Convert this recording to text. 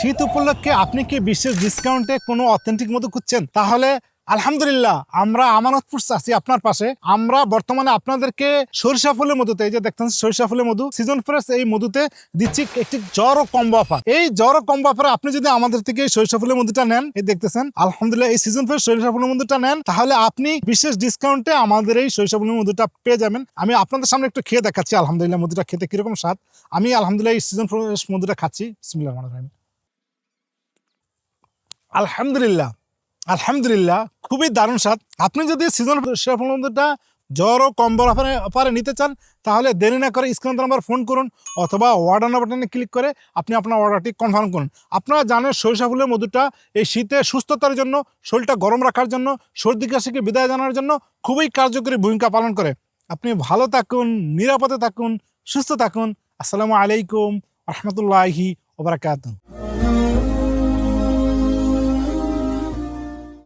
শীত উপলক্ষে আপনি কি বিশেষ ডিসকাউন্টে কোনো অথেন্টিক মধু খুঁজছেন? তাহলে আলহামদুলিল্লাহ আমরা আমানতপুর আছি আপনার পাশে। আমরা বর্তমানে আপনাদেরকে সরিষা ফুলের মধুতে, এই যে দেখতেন সরিষা ফুলের মধু সিজন ফ্রেশ, এই মধুতে দিচ্ছি একটি জ্বর ও কম্বো অফার। এই জ্বর ও কম্বো অফারে আপনি যদি আমাদের থেকে এই সরিষা ফুলের মধুটা নেন, এই দেখতেছেন আলহামদুলিল্লাহ এই সিজন ফ্রেশ সরিষা ফুলের মধুটা নেন, তাহলে আপনি বিশেষ ডিসকাউন্টে আমাদের এই সরিষা ফুলের মধুটা পেয়ে যাবেন। আমি আপনাদের সামনে একটু খেয়ে দেখাচ্ছি আলহামদুলিল্লাহ মধুটা খেতে কিরকম স্বাদ। আমি আলহামদুলিল্লাহ এই সিজন ফ্রেশ মধুটা খাচ্ছি। বিসমিল্লাহির রহমানির রহিম। আলহামদুলিল্লাহ আলহামদুলিল্লাহ খুবই দারুণ স্বাদ। আপনি যদি সিজন মধুটা জ্বর ও কম্বল অফারে নিতে চান, তাহলে দেরি না করে স্ক্রিন নাম্বার ফোন করুন অথবা অর্ডার বাটনে ক্লিক করে আপনি আপনার অর্ডারটি কনফার্ম করুন। আপনারা জানেন সরিষা ফুলের মধুটা এই শীতে সুস্থতার জন্য, শরীরটা গরম রাখার জন্য, সর্দি কাশিকে বিদায় জানার জন্য খুবই কার্যকরী ভূমিকা পালন করে। আপনি ভালো থাকুন, নিরাপদে থাকুন, সুস্থ থাকুন। আসসালামু আলাইকুম রহমতুল্লাহি ওয়া বারাকাতুহু।